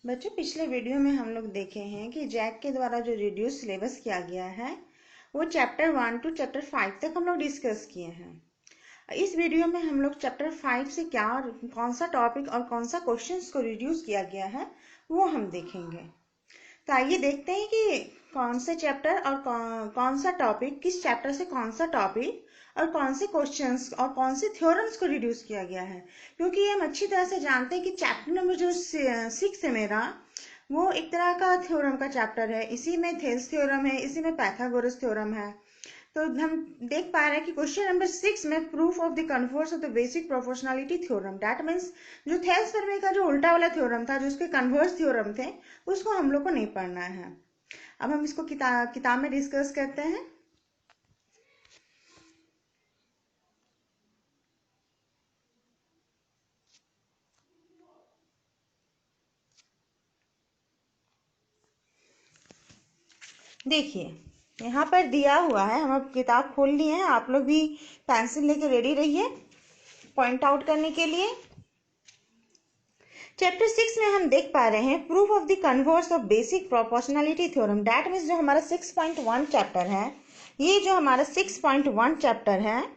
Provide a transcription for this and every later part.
बच्चों, पिछले वीडियो में हम लोग देखे हैं कि जैक के द्वारा जो रिड्यूस सिलेबस किया गया है वो चैप्टर 1 टू चैप्टर 5 तक हम लोग डिस्कस किए हैं। इस वीडियो में हम लोग चैप्टर 5 से क्या कौन सा टॉपिक और कौन सा क्वेश्चंस को रिड्यूस किया गया है वो हम देखेंगे। तो आइए देखते हैं कि कौन से चैप्टर और कौन सा टॉपिक, किस चैप्टर से कौन सा टॉपिक और कौन से क्वेश्चंस और कौन से थ्योरम्स को रिड्यूस किया गया है। क्योंकि हम अच्छी तरह से जानते हैं कि चैप्टर नंबर जो 6 है मेरा, वो एक तरह का थ्योरम का चैप्टर है। इसी में थेल्स थ्योरम है, इसी में पाइथागोरस थ्योरम है। तो हम देख पा रहे हैं कि क्वेश्चन नंबर 6 में proof of the converse of the basic proportionality theorem, that means जो थेल्स प्रमेय का जो उल्टा वाला थ्योरम था, जो उसके कन्वर्स थ्योरम थे, उसको हम लोग को नहीं पढ़ना है। अब हम इसको किताब में डिस्कस करते हैं। देखिए, यहाँ पर दिया हुआ है, हम अब किताब खोल लिए हैं। आप लोग भी पेंसिल लेके रेडी रहिए पॉइंट आउट करने के लिए। चैप्टर 6 में हम देख पा रहे हैं proof of the converse of basic proportionality theorem, that means जो हमारा 6.1 चैप्टर है, ये जो हमारा 6.1 चैप्टर है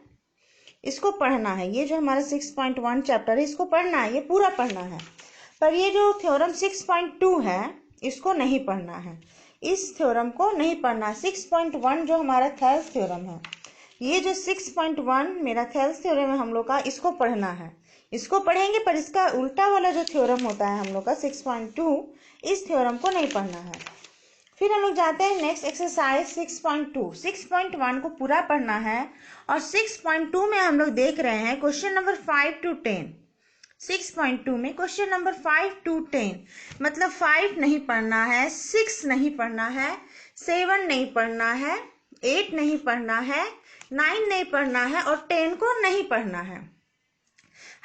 इसको पढ़ना है। ये जो हमारा 6.1 चैप्टर है इसको पढ़ना है, ये पूरा पढ़ना है। पर ये जो थ्योरम 6.2 है इसको नहीं पढ़ना है, इस थ्योरम को नहीं पढ़ना है। 6.1 जो हमारा थेल्स थ्योरम है, ये जो 6.1 मेरा थेल्स थ्योरम है हम लोग का, इसको पढ़ना है। इसको पढ़ेंगे, पर इसका उल्टा वाला जो थ्योरम होता है हम लोग का 6.2, इस थ्योरम को नहीं पढ़ना है। फिर हम लोग जाते हैं नेक्स्ट एक्सरसाइज 6.2। 6.1 को पूरा पढ़ना है और 6.2 में हम लोग देख रहे हैं क्वेश्चन नंबर 5 to 10। 6.2 में क्वेश्चन नंबर 5 to 10, मतलब 5 नहीं पढ़ना है, 6 नहीं पढ़ना है, 7 नहीं पढ़ना है, 8 नहीं पढ़ना है, 9 नहीं पढ़ना है और 10 को नहीं पढ़ना है।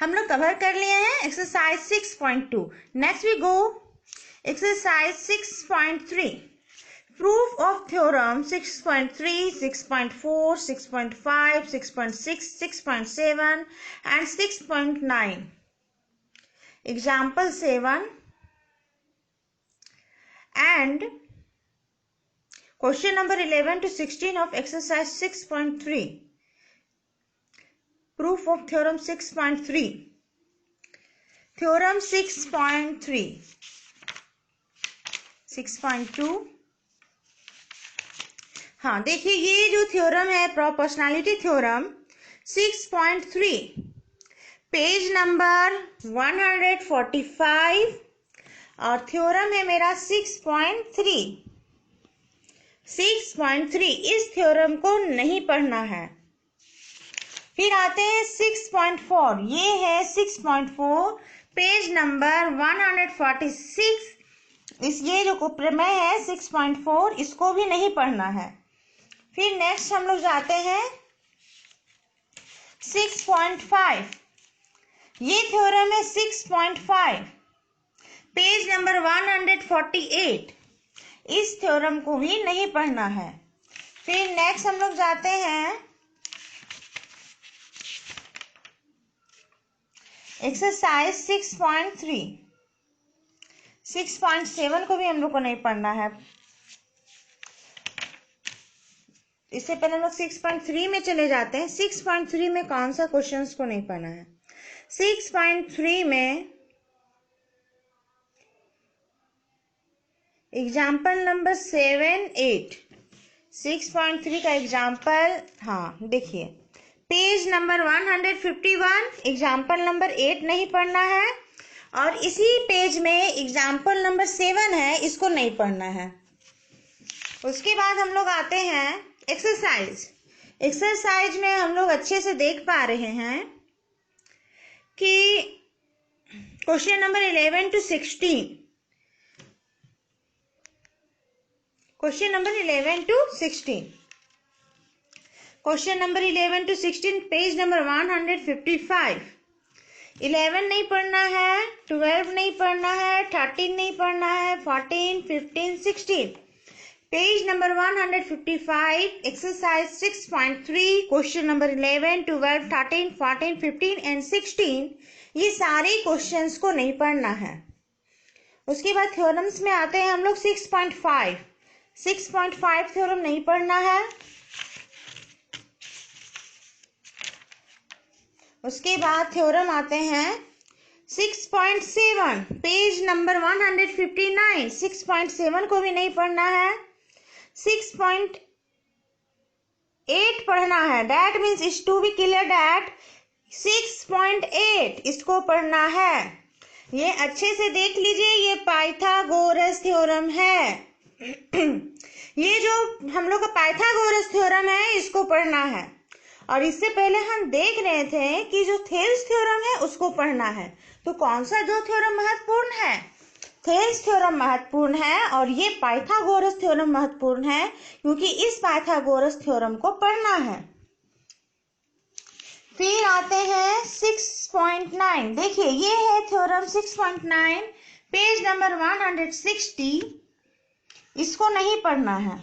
हम लोग कवर कर लिए हैं exercise 6.2। Next we go exercise 6.3, proof of theorem 6.3, 6.4, 6.5, 6.6, 6.7 and 6.9. Example 7 and question number 11 to 16 of exercise 6.3. Proof of theorem 6.3. Theorem 6.3. 6.2. हाँ, देखिए ये जो थ्योरम है प्रोपोर्शनलिटी थ्योरम 6.3, पेज नंबर 145 और थ्योरम है मेरा 6.3। 6.3 इस थ्योरम को नहीं पढ़ना है। फिर आते हैं 6.4, ये है 6.4, पेज नंबर 146। ये जो प्रमेय है 6.4, इसको भी नहीं पढ़ना है। फिर नेक्स्ट हम लोग जाते हैं 6.5, ये थ्योरम है 6.5, पेज नंबर 148, इस थ्योरम को भी नहीं पढ़ना है। फिर नेक्स्ट हम लोग जाते हैं एक्सरसाइज 6.3। 6.7 को भी हम लोग को नहीं पढ़ना है। इससे पहले हम लोग 6.3 में चले जाते हैं। 6.3 में कौन सा क्वेश्चंस को नहीं पढ़ना है? 6.3 में एग्जाम्पल नंबर 7, 8। 6.3 का एग्जाम्पल, हाँ देखिए, पेज नंबर 151, एग्जाम्पल नंबर 8 नहीं पढ़ना है और इसी पेज में एग्जाम्पल नंबर 7 है, इसको नहीं पढ़ना है। उसके बाद हम लोग आते हैं एक्सरसाइज में हम लोग अच्छे से देख पा रहे हैं कि question number 11 to 16, question number 11 to 16, question number 11 to 16, page number 155। 11 नहीं पढ़ना है, 12 नहीं पढ़ना है, 13 नहीं पढ़ना है, 14, 15, 16, page number 155, exercise 6.3, question number 11, 12, 13, 14, 15 and 16, ये सारे क्वेश्चंस को नहीं पढ़ना है। उसके बाद थ्योरम्स में आते हैं हम लोग 6.5। 6.5 थ्योरम नहीं पढ़ना है। उसके बाद थ्योरम आते हैं 6.7, पेज नंबर 159। 6.7 को भी नहीं पढ़ना है। 6.8 पढ़ना है। That means is to be clear that 6.8 इसको पढ़ना है। ये अच्छे से देख लीजिए, ये पाइथागोरस थ्योरम है। ये जो हम लोग का पाइथागोरस थ्योरम है इसको पढ़ना है। और इससे पहले हम देख रहे थे कि जो थेल्स थ्योरम है उसको पढ़ना है। तो कौन सा जो थ्योरम महत्वपूर्ण है? थेल्स थ्योरम महत्वपूर्ण है और ये पाइथागोरस थ्योरम महत्वपूर्ण है, क्योंकि इस पाइथागोरस थ्योरम को पढ़ना है। फिर आते हैं 6.9। देखिए ये है थ्योरम 6.9, पेज नंबर 160। इसको नहीं पढ़ना है,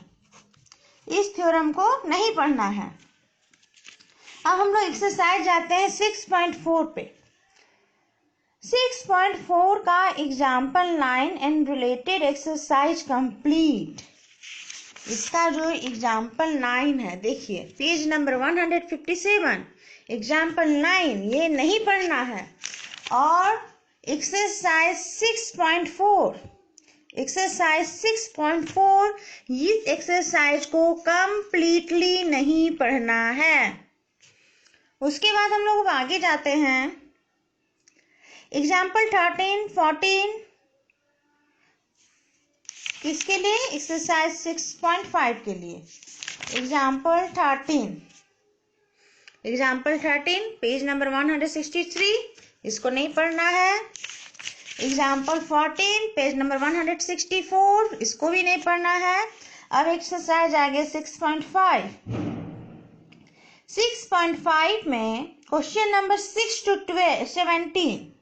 इस थ्योरम को नहीं पढ़ना है। अब हम लोग एक्सरसाइज जाते हैं 6.4 पे। 6.4 का example 9 and related exercise complete. इसका जो एग्जाम्पल 9 है, देखिए पेज नंबर 157, एग्जाम्पल 9, ये नहीं पढ़ना है। और एक्सरसाइज 6.4, एक्सरसाइज 6.4, इस एक्सरसाइज को कंप्लीटली नहीं पढ़ना है। उसके बाद हम लोग आगे जाते हैं एग्जाम्पल 13, 14, किसके लिए? एक्सरसाइज 6.5 के लिए। एग्जाम्पल 13, एग्जाम्पल 13, पेज नंबर 163, इसको नहीं पढ़ना है। एग्जाम्पल 14, पेज नंबर 164, इसको भी नहीं पढ़ना है। अब एक्सरसाइज आगे 6.5। 6.5 में क्वेश्चन नंबर 6 to 17,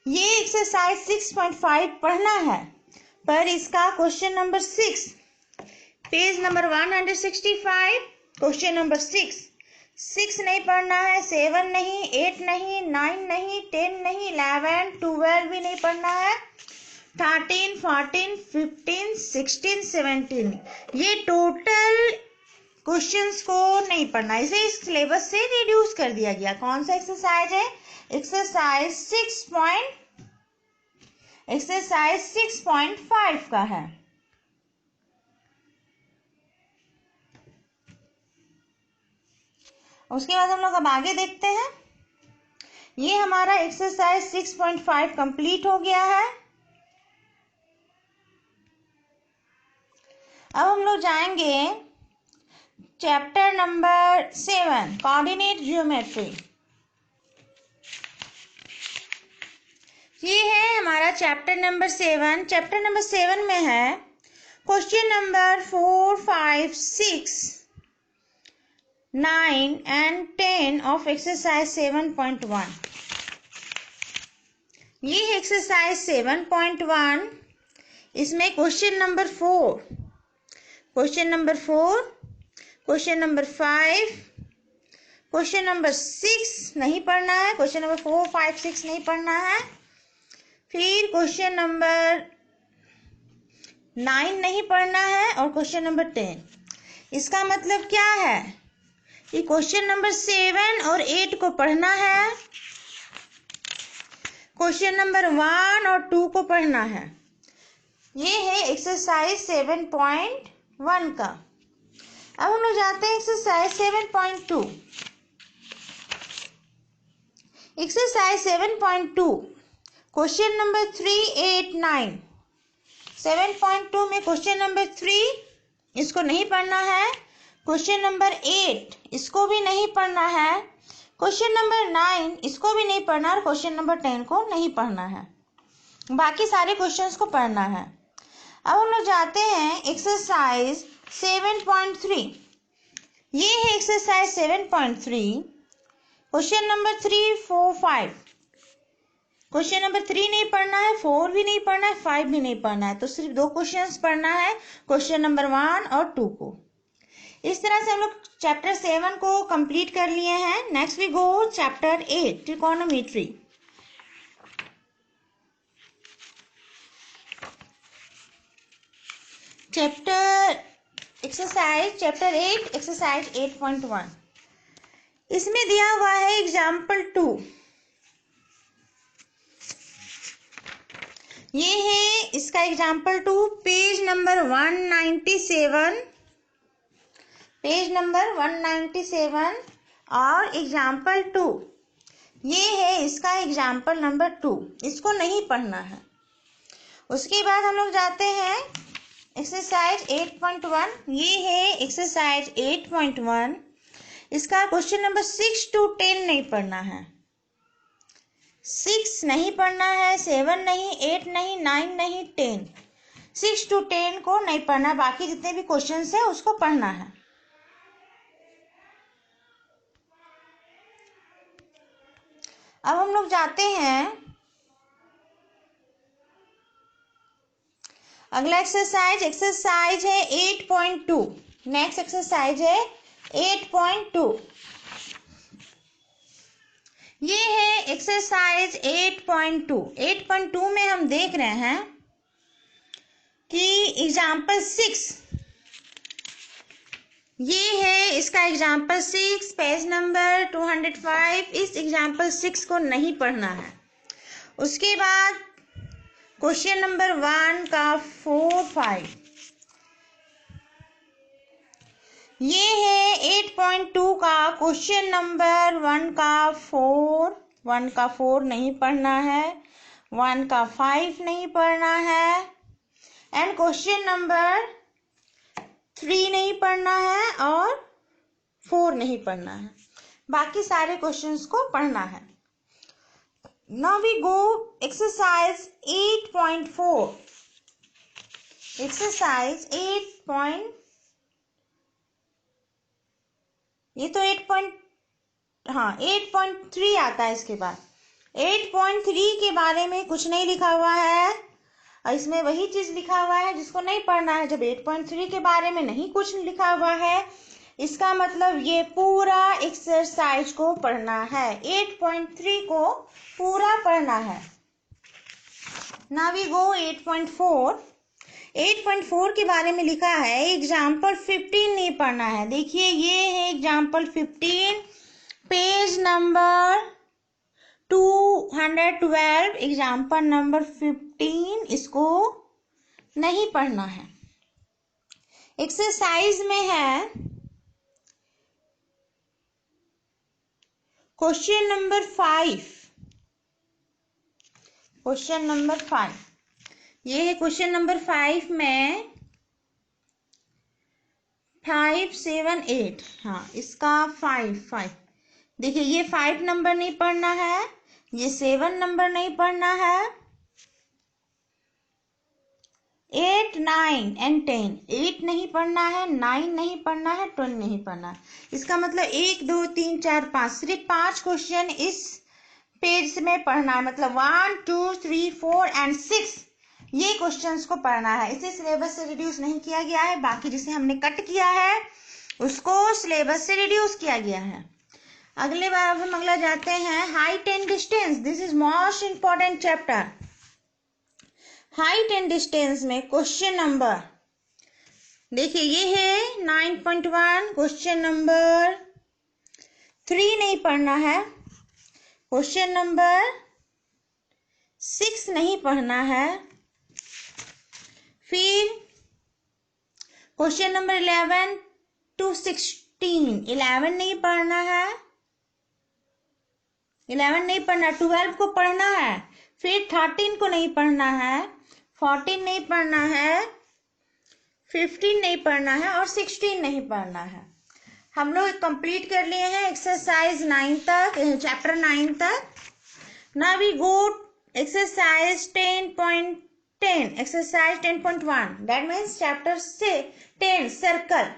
ये एक्सरसाइज 6.5 पढ़ना है। पर इसका question number 6, page number 165, question number 6 नहीं पढ़ना है। 7 नहीं, 8 नहीं, 9 नहीं, 10 नहीं, 11, 12 भी नहीं पढ़ना है। 13, 14, 15, 16, 17, ये टोटल क्वेश्चंस को नहीं पढ़ना। इसे इस सिलेबस से रिड्यूस कर दिया गया। कौन सा एक्सरसाइज है? एक्सरसाइज 6.5 का है। उसके बाद हम लोग अब आगे देखते हैं। ये हमारा एक्सरसाइज 6.5 कंप्लीट हो गया है। अब हम लोग जाएंगे चैप्टर नंबर 7, कोऑर्डिनेट ज्योमेट्री। ये है हमारा चैप्टर नंबर 7। चैप्टर नंबर 7 में है question number 4, 5, 6, 9 and 10 of exercise 7.1। ये है एक्सरसाइज 7.1। इसमें question number 4, question number 4, question number 5, question number 6 नहीं पढ़ना है। क्वेश्चन नंबर 4, 5, 6 नहीं पढ़ना है। फिर क्वेश्चन नंबर 9 नहीं पढ़ना है और क्वेश्चन नंबर 10। इसका मतलब क्या है कि क्वेश्चन नंबर 7 और 8 को पढ़ना है, क्वेश्चन नंबर 1 और 2 को पढ़ना है। ये है एक्सरसाइज 7.1 का। अब हम लोग जाते हैं एक्सरसाइज 7.2। Exercise 7.2, question number 3, 8, 9। 7.2 में क्वेश्चन नंबर 3, इसको नहीं पढ़ना है। क्वेश्चन नंबर 8, इसको भी नहीं पढ़ना है। क्वेश्चन नंबर 9, इसको भी नहीं पढ़ना और क्वेश्चन नंबर 10 को नहीं पढ़ना है। बाकी सारे क्वेश्चंस को पढ़ना है। अब हम लोग जाते हैं एक्सरसाइज 7.3। ये है exercise 7.3, question number 3, 4, 5। Question number 3 नहीं पढ़ना है, 4 भी नहीं पढ़ना है, 5 भी नहीं पढ़ना है। तो सिर्फ 2 क्वेश्चंस पढ़ना है, क्वेश्चन नंबर 1 और 2 को। इस तरह से हम लोग चैप्टर 7 को कंप्लीट कर लिए हैं। Next we go chapter 8, trigonometry. Chapter exercise chapter 8 exercise 8.1। इसमें दिया हुआ है एग्जाम्पल 2। ये है इसका example 2, page number 197, page number 197 और एग्जाम्पल 2। ये है इसका एग्जाम्पल नंबर 2, इसको नहीं पढ़ना है। उसके बाद हम लोग जाते हैं एक्सरसाइज 8.1। ये है एक्सरसाइज 8.1। इसका क्वेश्चन नंबर 6 to 10 नहीं पढ़ना है। 6 नहीं पढ़ना है, 7 नहीं, 8 नहीं, 9 नहीं, 10। 6 to 10 को नहीं पढ़ना, बाकी जितने भी क्वेश्चंस है उसको पढ़ना है। अब हम लोग जाते हैं अगला एक्सरसाइज। एक्सरसाइज है 8.2। नेक्स्ट एक्सरसाइज है 8.2। ये है एक्सरसाइज 8.2। 8.2 में हम देख रहे हैं कि एग्जाम्पल 6, ये है इसका एग्जाम्पल 6, पेज नंबर 205। इस एग्जाम्पल 6 को नहीं पढ़ना है। उसके बाद क्वेश्चन नंबर 1 का 4, 5। ये है 8.2 का क्वेश्चन नंबर 1 का 4। 1 का 4 नहीं पढ़ना है, 1 का 5 नहीं पढ़ना है, एंड क्वेश्चन नंबर 3 नहीं पढ़ना है और 4 नहीं पढ़ना है। बाकी सारे क्वेश्चंस को पढ़ना है। Now we go exercise 8.4. Exercise 8. ये तो 8.3 आता है। इसके बाद 8.3 के बारे में कुछ नहीं लिखा हुआ है और इसमें वही चीज लिखा हुआ है जिसको नहीं पढ़ना है। जब 8.3 के बारे में नहीं कुछ लिखा हुआ है, इसका मतलब ये पूरा एक्सरसाइज को पढ़ना है। 8.3 को पूरा पढ़ना है। Now we go 8.4. 8.4 के बारे में लिखा है एग्जाम्पल 15 नहीं पढ़ना है। देखिए ये है example 15, page number 212, example number 15। इसको नहीं पढ़ना है। एक्सरसाइज में है क्वेश्चन नंबर 5। क्वेश्चन नंबर 5, ये है क्वेश्चन नंबर 5 में 5, 7, 8। हाँ, इसका 5। देखिए ये 5 नंबर नहीं पढ़ना है, ये 7 नंबर नहीं पढ़ना है, 8, 9 एंड 10। 8 नहीं पढ़ना है, 9 नहीं पढ़ना है, 10 नहीं पढ़ना है। इसका मतलब 1, 2, 3, 4, 5, सिर्फ 5 क्वेश्चन इस पेज में पढ़ना है। मतलब 1, 2, 3, 4 एंड 6 ये क्वेश्चंस को पढ़ना है। इसे सिलेबस से रिड्यूस नहीं किया गया है। बाकी जिसे हमने कट किया है उसको सिलेबस से रिड्यूस किया गया है। अगले बार अब हम अगला जाते हैं height and distance. This is most important chapter. Height and distance में क्वेश्चन नंबर देखिए ये है 9.1। क्वेश्चन नंबर 3 नहीं पढ़ना है, क्वेश्चन नंबर 6 नहीं पढ़ना है, फिर क्वेश्चन नंबर 11 to 16। 11 नहीं पढ़ना है, 11 नहीं पढ़ना, 12 को पढ़ना है, फिर 13 को नहीं पढ़ना है, 14 नहीं पढ़ना है, 15 नहीं पढ़ना है और 16 नहीं पढ़ना है। हम लोग कंप्लीट कर लिए हैं एक्सरसाइज 9 तक, चैप्टर 9 तक। Now we go exercise 10.10, exercise 10.1। That means chapter से 10 सर्कल।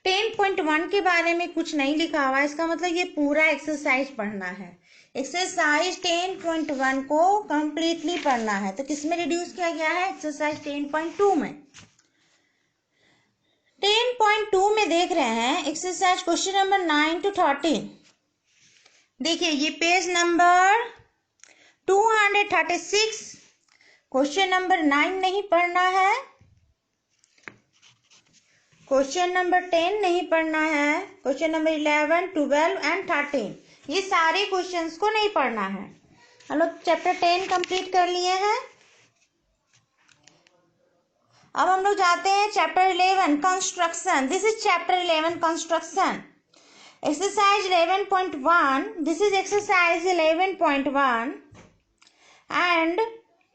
10.1 के बारे में कुछ नहीं लिखा हुआ है, इसका मतलब ये पूरा एक्सरसाइज पढ़ना है। एक्सरसाइज 10.1 को कंप्लीटली पढ़ना है। तो किसमें रिड्यूस किया गया है? एक्सरसाइज 10.2 में। 10.2 में देख रहे हैं एक्सरसाइज क्वेश्चन नंबर 9 to 13। देखिए ये पेज नंबर 236, क्वेश्चन नंबर 9 नहीं पढ़ना है, क्वेश्चन नंबर 10 नहीं पढ़ना है, क्वेश्चन नंबर 11, 12 एंड 13 ये सारे क्वेश्चंस को नहीं पढ़ना है। हम लोग चैप्टर 10 कंप्लीट कर लिए हैं। अब हम लोग जाते हैं chapter 11 construction. This is chapter 11 construction. Exercise 11.1, this is exercise 11.1 and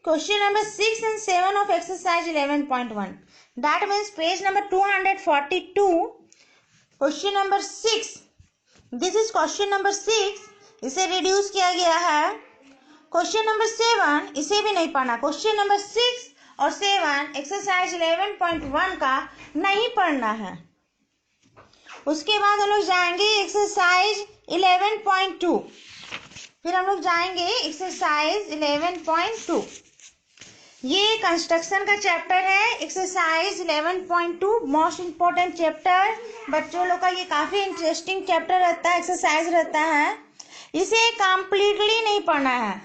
question number 6 and 7 of exercise 11.1. That means page number 242. Question number 6. This is question number 6. इसे reduce किया गया है। Question number 7 इसे भी नहीं पढ़ना। Question number 6 और 7 exercise 11.1 का नहीं पढ़ना है। उसके बाद हम लोग जाएंगे एक्सरसाइज 11.2। फिर हम लोग जाएंगे एक्सरसाइज 11.2। ये कंस्ट्रक्शन का चैप्टर है। एक्सरसाइज 11.2 मोस्ट इम्पोर्टेंट चैप्टर, बच्चों लोग का ये काफ़ी इंटरेस्टिंग चैप्टर रहता है, एक्सरसाइज रहता है। इसे कंप्लीटली नहीं पढ़ना है।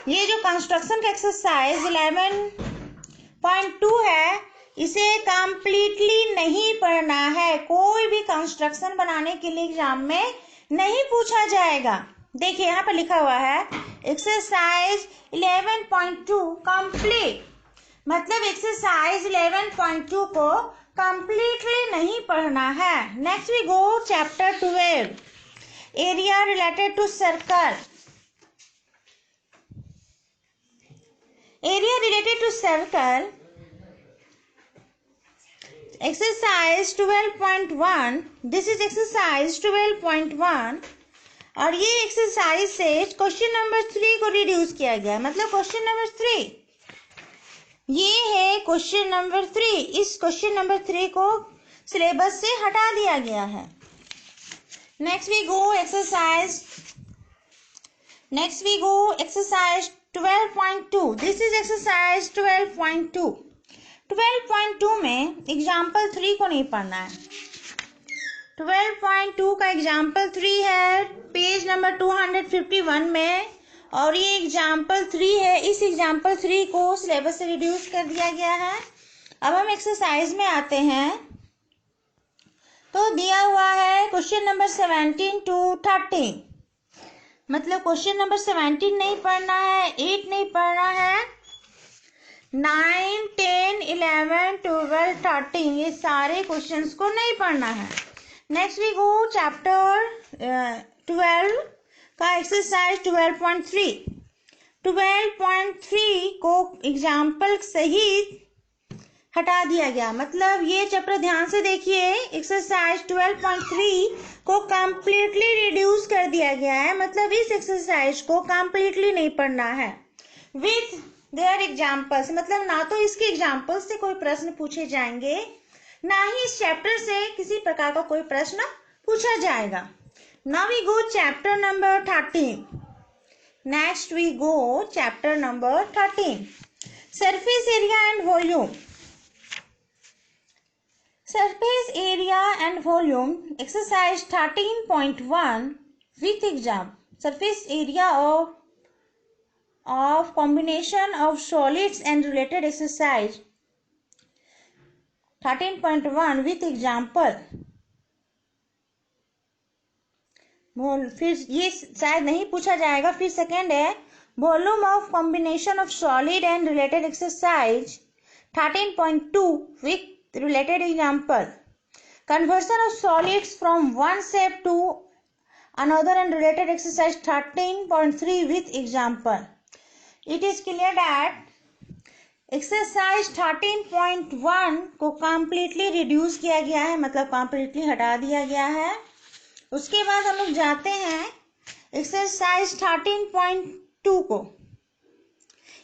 ये जो कंस्ट्रक्शन का एक्सरसाइज 11.2 है, इसे कंप्लीटली नहीं पढ़ना है। कोई भी कंस्ट्रक्शन बनाने के लिए एग्जाम में नहीं पूछा जाएगा। देखिए यहाँ पर लिखा हुआ है एक्सरसाइज 11.2 कंप्लीट, मतलब एक्सरसाइज 11.2 को कंप्लीटली नहीं पढ़ना है। Next we go chapter 12 area related to circle. Area related to circle exercise 12.1। This is exercise 12.1 और ये एक्सरसाइज से क्वेश्चन नंबर 3 को रिड्यूस किया गया, मतलब क्वेश्चन नंबर 3 ये है क्वेश्चन नंबर 3। इस क्वेश्चन नंबर 3 को सिलेबस से हटा दिया गया है। Next we go exercise 12.2। This is exercise 12.2। 12.2 में एग्जाम्पल 3 को नहीं पढ़ना है। 12.2 का एग्जाम्पल 3 है पेज नंबर 251 में, और ये एग्जाम्पल 3 है। इस एग्जाम्पल 3 को सिलेबस से रिड्यूस कर दिया गया है। अब हम एक्सरसाइज में आते हैं तो दिया हुआ है क्वेश्चन नंबर 17 to 13, मतलब क्वेश्चन नंबर 17 नहीं पढ़ना है, 8 नहीं पढ़ना है, 9, 10, 11, 12, 13 ये सारे क्वेश्चंस को नहीं पढ़ना है। नेक्स्ट वी गो चैप्टर 12 का एक्सरसाइज 12.3। 12.3 को एग्जाम्पल सहित हटा दिया गया, मतलब ये चैप्टर ध्यान से देखिए। एक्सरसाइज 12.3 को कंप्लीटली रिड्यूस कर दिया गया है, मतलब इस एक्सरसाइज को कंप्लीटली नहीं पढ़ना है विथ देयर एग्जाम्पल्स, मतलब ना तो इसके एग्जाम्पल्स से कोई प्रश्न पूछे जाएंगे, ना ही इस चैप्टर से किसी प्रकार का कोई प्रश्न पूछा जाएगा। Now we go chapter number 13। Next we go chapter number 13 surface area and volume. Surface area and volume exercise 13.1 with exam. Surface area of combination of solids and related exercise 13.1 with example। फिर ये शायद नहीं पूछा जाएगा। फिर second है volume of combination of solid and related exercise 13.2 with related example। conversion of solids from one shape to another and related exercise 13.3 with example। It is clear that exercise 13.1 को completely reduce किया गया है, मतलब completely हटा दिया गया है। उसके बाद हम लोग जाते हैं एक्सरसाइज 13.2 को,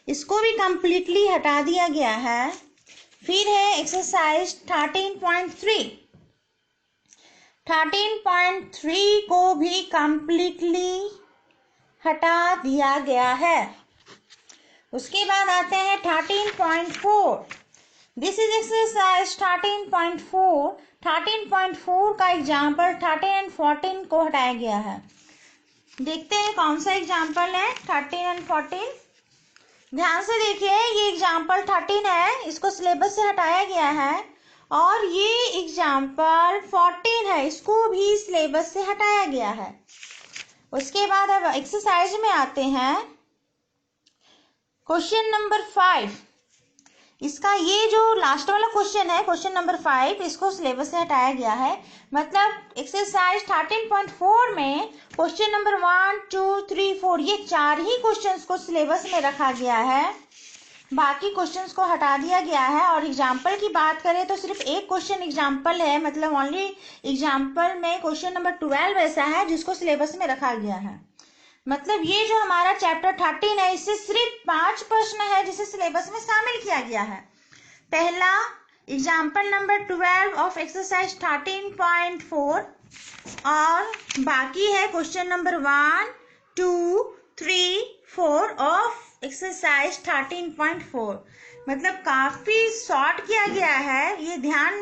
इसको भी कम्प्लीटली हटा दिया गया है। फिर है एक्सरसाइज 13.3। 13.3 को भी कम्प्लीटली हटा दिया गया है। उसके बाद आते हैं 13.4। This is exercise 13.4। 13.4 का एग्जाम्पल 13 एंड 14 को हटाया गया है। देखते हैं कौन सा एग्जाम्पल है 13 एंड 14। ध्यान से देखिए, ये एग्जाम्पल 13 है, इसको सिलेबस से हटाया गया है और ये एग्जाम्पल 14 है, इसको भी सिलेबस से हटाया गया है। उसके बाद अब एक्सरसाइज में आते हैं। क्वेश्चन नंबर 5, इसका ये जो लास्ट वाला क्वेश्चन है, क्वेश्चन नंबर 5, इसको सिलेबस से हटाया गया है। मतलब एक्सरसाइज 13.4 में क्वेश्चन नंबर 1, 2, 3, 4 ये 4 ही क्वेश्चंस को सिलेबस में रखा गया है, बाकी क्वेश्चंस को हटा दिया गया है। और एग्जाम्पल की बात करें तो सिर्फ एक क्वेश्चन एग्जाम्पल है, मतलब ओनली एग्जाम्पल में क्वेश्चन नंबर 12 ऐसा है जिसको सिलेबस में रखा गया है। मतलब ये जो हमारा चैप्टर 13 है, इससे सिर्फ 5 प्रश्न है जिसे सिलेबस में शामिल किया गया है। पहला एग्जाम्पल नंबर 12 ऑफ एक्सरसाइज 13.4 और बाकी है क्वेश्चन नंबर 1, 2, 3, 4 ऑफ एक्सरसाइज 13.4। मतलब काफी शॉर्ट किया गया है। ये ध्यान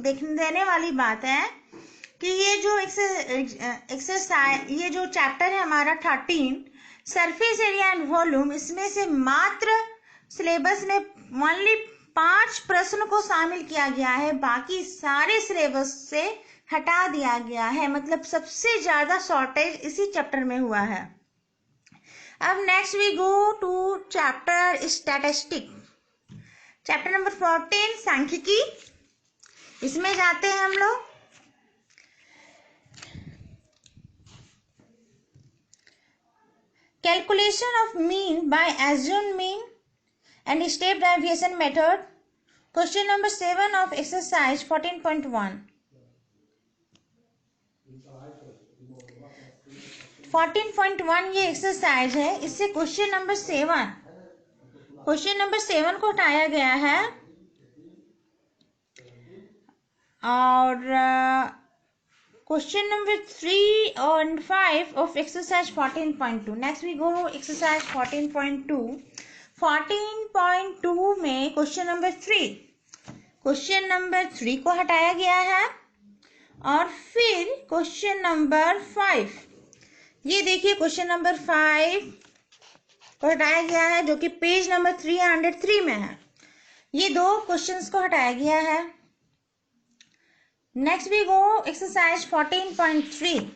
देने वाली बात है कि ये जो एक्सरसाइज, ये जो चैप्टर है हमारा 13 सरफेस एरिया एंड वॉल्यूम, इसमें से मात्र सिलेबस में ओनली 5 प्रश्न को शामिल किया गया है, बाकी सारे सिलेबस से हटा दिया गया है। मतलब सबसे ज्यादा शॉर्टेज इसी चैप्टर में हुआ है। अब next we go to chapter statistic, chapter number 14 सांख्यिकी। इसमें जाते हैं हम लोग। Calculation of mean by assumed mean and step deviation method. Question number 7 of exercise 14.1. 14.1 ये एक्सरसाइज है, इससे क्वेश्चन नंबर 7 को हटाया गया है और question number 3 and 5 of exercise 14.2. Next we go exercise 14.2. 14.2 में क्वेश्चन नंबर 3 को हटाया गया है और फिर क्वेश्चन नंबर 5, ये देखिए क्वेश्चन नंबर 5 को हटाया गया है जो कि पेज नंबर 303 में है। ये 2 क्वेश्चंस को हटाया गया है। Next we go exercise 14.3.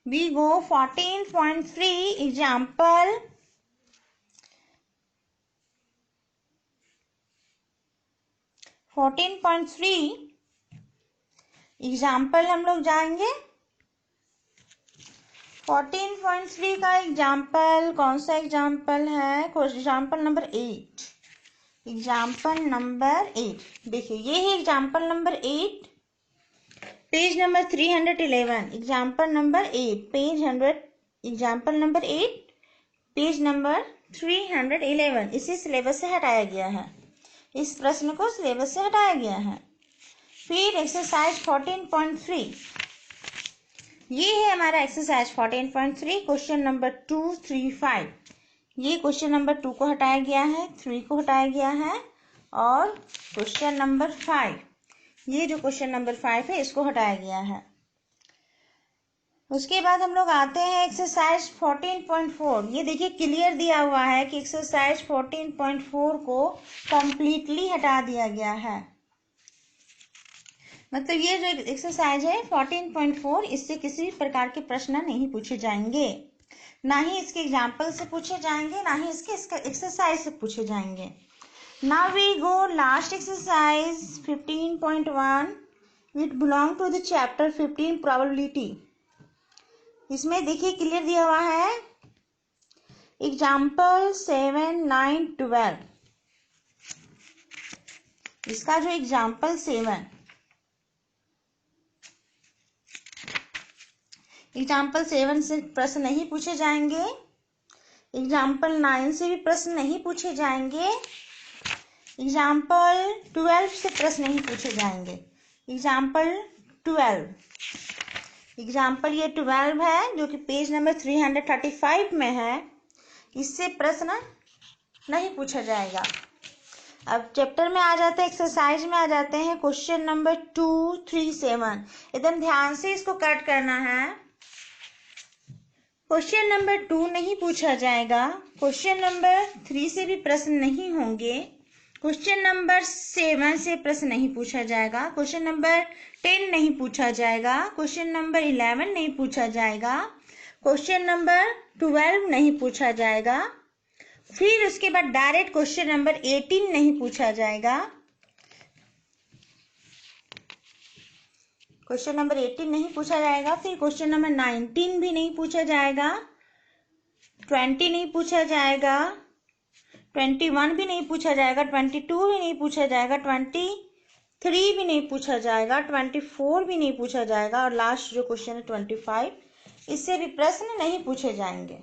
We go 14.3 example. Example हम लोग जाएंगे। 14.3 का एग्जाम्पल कौन सा एग्जाम्पल है? Example number 8। एग्जाम्पल नंबर 8 देखिए, ये है example number 8, page number 311। Example number 8 example number 8 page number 311। इसी सिलेबस से हटाया गया है, इस प्रश्न को सिलेबस से हटाया गया है। फिर एक्सरसाइज 14.3, ये है हमारा एक्सरसाइज 14.3, क्वेश्चन नंबर 2, 3, 5। ये क्वेश्चन नंबर 2 को हटाया गया है, 3 को हटाया गया है और क्वेश्चन नंबर 5, ये जो क्वेश्चन नंबर 5 है इसको हटाया गया है। उसके बाद हम लोग आते हैं एक्सरसाइज 14.4। ये देखिए क्लियर दिया हुआ है कि एक्सरसाइज 14.4 को कंप्लीटली हटा दिया गया है। मतलब ये जो एक्सरसाइज है 14.4, इससे किसी भी प्रकार के प्रश्न नहीं पूछे जाएंगे, ना ही इसके एग्जाम्पल से पूछे जाएंगे, ना ही इसके एक्सरसाइज से पूछे जाएंगे। Now we go last exercise 15.1, it belong to the chapter 15 probability. इसमें देखिए क्लियर दिया हुआ है एग्जाम्पल 7, 9, 12। इसका जो एग्जाम्पल 7 से प्रश्न नहीं पूछे जाएंगे, एग्जाम्पल 9 से भी प्रश्न नहीं पूछे जाएंगे, एग्जाम्पल 12 से प्रश्न नहीं पूछे जाएंगे। एग्जाम्पल 12 है जो कि पेज नंबर 335 में है, इससे प्रश्न नहीं पूछा जाएगा। अब चैप्टर में आ जाते हैं, एक्सरसाइज में आ जाते हैं। क्वेश्चन नंबर 2, 3, 7, एकदम ध्यान से इसको कट करना है। क्वेश्चन नंबर 2 नहीं पूछा जाएगा, क्वेश्चन नंबर 3 से भी प्रश्न नहीं होंगे क्वेश्चन नंबर 7 से प्रश्न नहीं पूछा जाएगा, क्वेश्चन नंबर 10 नहीं पूछा जाएगा, क्वेश्चन नंबर 11 नहीं पूछा जाएगा, क्वेश्चन नंबर 12 नहीं पूछा जाएगा, फिर उसके बाद डायरेक्ट क्वेश्चन नंबर 18 नहीं पूछा जाएगा, क्वेश्चन नंबर 18 नहीं पूछा जाएगा, फिर क्वेश्चन नंबर 19 भी नहीं पूछा जाएगा, 20 नहीं पूछा जाएगा, 21 भी नहीं पूछा जाएगा, 22 भी नहीं पूछा जाएगा, 23 भी नहीं पूछा जाएगा, 24 भी नहीं पूछा जाएगा, और लास्ट जो क्वेश्चन है 25, इससे भी प्रश्न नहीं पूछे जाएंगे।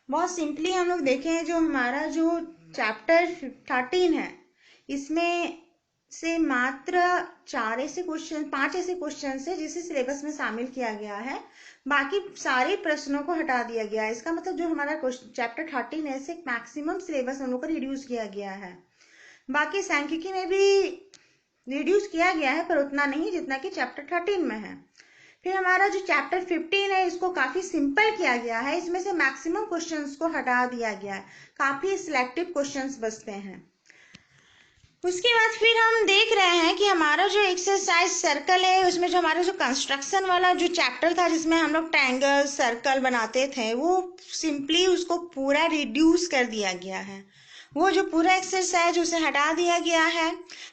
बहुत सिंपली हम लोग देखें, जो हमारा जो चैप्टर 13 है, इसमें से मात्र 5 ऐसे क्वेश्चन से जिसे सिलेबस में शामिल किया गया है, बाकी सारे प्रश्नों को हटा दिया गया है। इसका मतलब जो हमारा चैप्टर 13 है, इसे मैक्सिमम सिलेबस हम लोग का रिड्यूस किया गया है। बाकी सांख्यिकी में भी रिड्यूस किया गया है, पर उतना नहीं जितना कि चैप्टर 13 में है। फिर हमारा जो चैप्टर 15 है, इसको काफी सिंपल किया गया है, इसमें से मैक्सिमम क्वेश्चंस को हटा दिया गया है, काफी सिलेक्टिव क्वेश्चंस बचते हैं। उसके बाद फिर हम देख रहे हैं कि हमारा जो एक्सरसाइज सर्कल है, उसमें जो हमारा जो कंस्ट्रक्शन वाला जो चैप्टर था, जिसमें हम लोग ट्रायंगल सर्कल बनाते थे, वो सिंपली उसको पूरा रिड्यूस कर दिया गया है। वो जो पूरा एक्सरसाइज उसे हटा दिया गया है।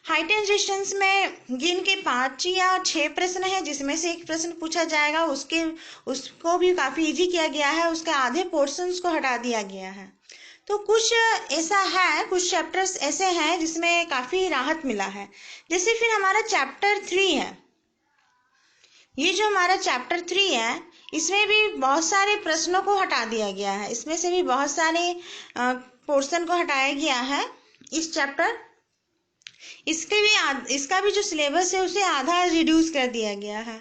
हाइट एंड डिस्टेंस में गिन के 5 या 6 प्रश्न है, जिसमें से एक प्रश्न पूछा जाएगा, उसको भी काफी इजी किया गया है, उसके आधे पोर्शंस को हटा दिया गया है। तो कुछ ऐसा है, कुछ चैप्टर्स ऐसे हैं जिसमें काफी राहत मिला है। जैसे फिर हमारा चैप्टर 3 है, ये जो हमारा चैप्टर 3 है, इसमें भी बहुत सारे प्रश्नों को हटा दिया गया है, इसमें से भी बहुत सारे पोर्शन को हटाया गया है इस चैप्टर। इसका भी जो सिलेबस है, उसे आधा रिड्यूस कर दिया गया है।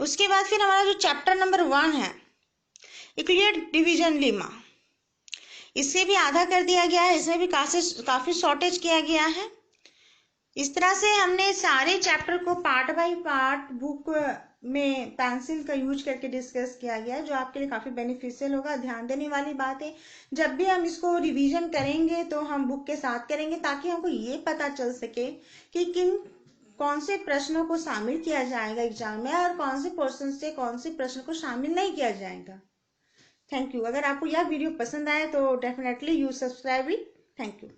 उसके बाद फिर हमारा जो चैप्टर नंबर 1 है, यूक्लिड डिवीजन लेमा, इसे भी आधा कर दिया गया है, इसमें भी काफी शॉर्टेज किया गया है। इस तरह से हमने सारे चैप्टर को पार्ट बाय पार्ट बुक में पेंसिल का यूज करके डिस्कस किया गया है, जो आपके लिए काफी बेनिफिशियल होगा। ध्यान देने वाली बात है, जब भी हम इसको रिवीजन करेंगे तो हम बुक के साथ करेंगे, ताकि हमको ये पता चल सके कि कौन से प्रश्नों को शामिल किया जाएगा एग्जाम में, और कौन से पोर्शन से कौन से प्रश्न को शामिल नहीं किया जाएगा। Thank you. अगर आपको यह वीडियो पसंद आए तो definitely you subscribe it. Thank you.